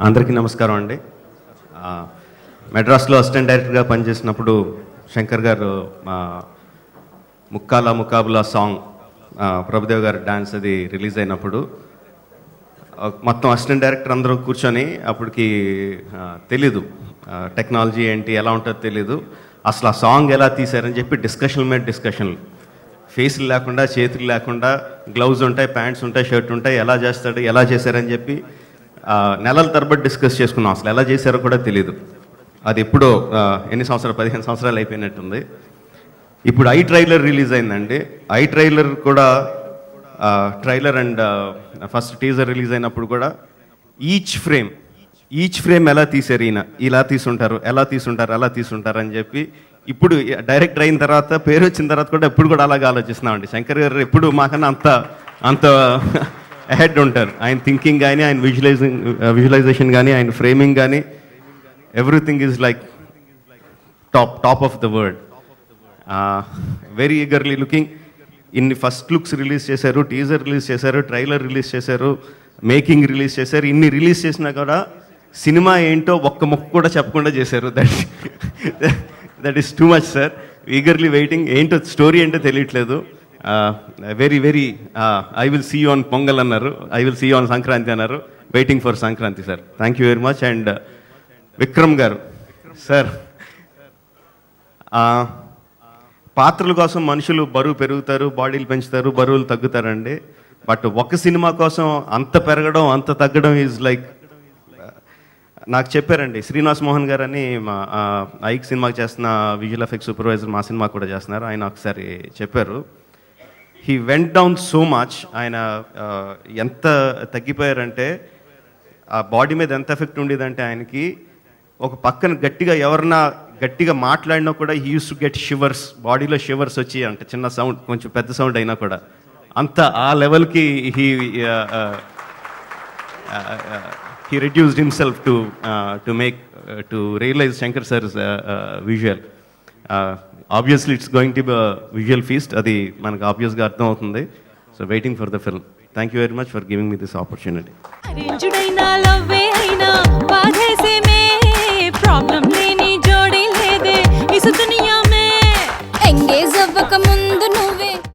అందరికీ నమస్కారం అండి. మెడ్రాస్లో అసిస్టెంట్ డైరెక్టర్గా పనిచేసినప్పుడు శంకర్ గారు ముక్కాలా ముకాబులా సాంగ్ ప్రభుదేవ్ గారి డాన్స్ అది రిలీజ్ అయినప్పుడు మొత్తం అసిస్టెంట్ డైరెక్టర్ అందరూ కూర్చొని అప్పటికి తెలీదు టెక్నాలజీ ఏంటి ఎలా ఉంటుందో తెలీదు, అసలు ఆ సాంగ్ ఎలా తీశారని చెప్పి డిస్కషన్ మీద డిస్కషన్లు, ఫేస్లు లేకుండా చేతులు లేకుండా గ్లౌజ్ ఉంటాయి, ప్యాంట్స్ ఉంటాయి, షర్ట్ ఉంటాయి, ఎలా చేస్తాడు ఎలా చేశారని చెప్పి నెలల తరబడి డిస్కస్ చేసుకున్నాం. అసలు ఎలా చేశారో కూడా తెలీదు. అది ఎప్పుడో ఎన్ని సంవత్సరాలు 15 సంవత్సరాలు అయిపోయినట్టుంది. ఇప్పుడు ఐ ట్రైలర్ రిలీజ్ అయిందండి. ఐ ట్రైలర్ కూడా trailer and first teaser release అయినప్పుడు కూడా ఈచ్ ఫ్రేమ్ ఎలా తీశారు, ఈయన ఇలా తీసుంటారు, ఎలా తీసుంటారు అని చెప్పి ఇప్పుడు డైరెక్టర్ అయిన తర్వాత పేరు వచ్చిన తర్వాత కూడా ఎప్పుడు కూడా అలాగే ఆలోచిస్తున్నామండి. శంకర్ గారు ఎప్పుడు మాకన్నా అంత అహెడ్ ఉంటారు. ఆయన థింకింగ్ కానీ, ఆయన విజువలైజేషన్ కానీ, ఆయన ఫ్రేమింగ్ కానీ, everything is like top of the world. Very eagerly looking. ఇన్ని ఫస్ట్ లుక్స్ రిలీజ్ చేశారు, టీజర్ రిలీజ్ చేశారు, ట్రైలర్ రిలీజ్ చేశారు, మేకింగ్ రిలీజ్ చేశారు. ఇన్ని రిలీజ్ చేసినా కూడా సినిమా ఏంటో ఒక్క ముక్క కూడా చెప్పకుండా చేశారు. That is too much sir. Eagerly waiting. ఏంటో స్టోరీ ఏంటో తెలియట్లేదు. Very I will see you on Pongal అన్నారు, I will see you on Sankranti అన్నారు. Waiting for Sankranti sir. Thank you very much. And Vikram garu sir, పాత్రల కోసం మనుషులు బరువు పెరుగుతారు, బాడీలు పెంచుతారు, బరువులు తగ్గుతారండి. బట్ ఒక సినిమా కోసం అంత పెరగడం అంత తగ్గడం ఈజ్ లైక్, నాకు చెప్పారండి శ్రీనివాస్ మోహన్ గారు అని మా ఐక్ సినిమాకి చేస్తున్న విజువల్ ఎఫెక్ట్స్ సూపర్వైజర్, మా సినిమా కూడా చేస్తున్నారు. ఆయన ఒకసారి చెప్పారు, he went down so much. ఆయన ఎంత తగ్గిపోయారంటే ఆ బాడీ మీద ఎంత ఎఫెక్ట్ ఉండేదంటే ఆయనకి ఒక పక్కన ఎవరన్నా గట్టిగా మాట్లాడినా కూడా he use to get shivers, బాడీలో షివర్స్ వచ్చి, అంటే చిన్న సౌండ్, కొంచెం పెద్ద సౌండ్ అయినా కూడా అంత ఆ లెవెల్కి he reduced himself to realize Shankar sir's visual. Obviously it's going to be a visual feast. Adi manaku obvious ga artham avutundi. So waiting for the film. Thank you very much for giving me this opportunity. arrangedaina love aina baadhese me problem leni jodi lede isutu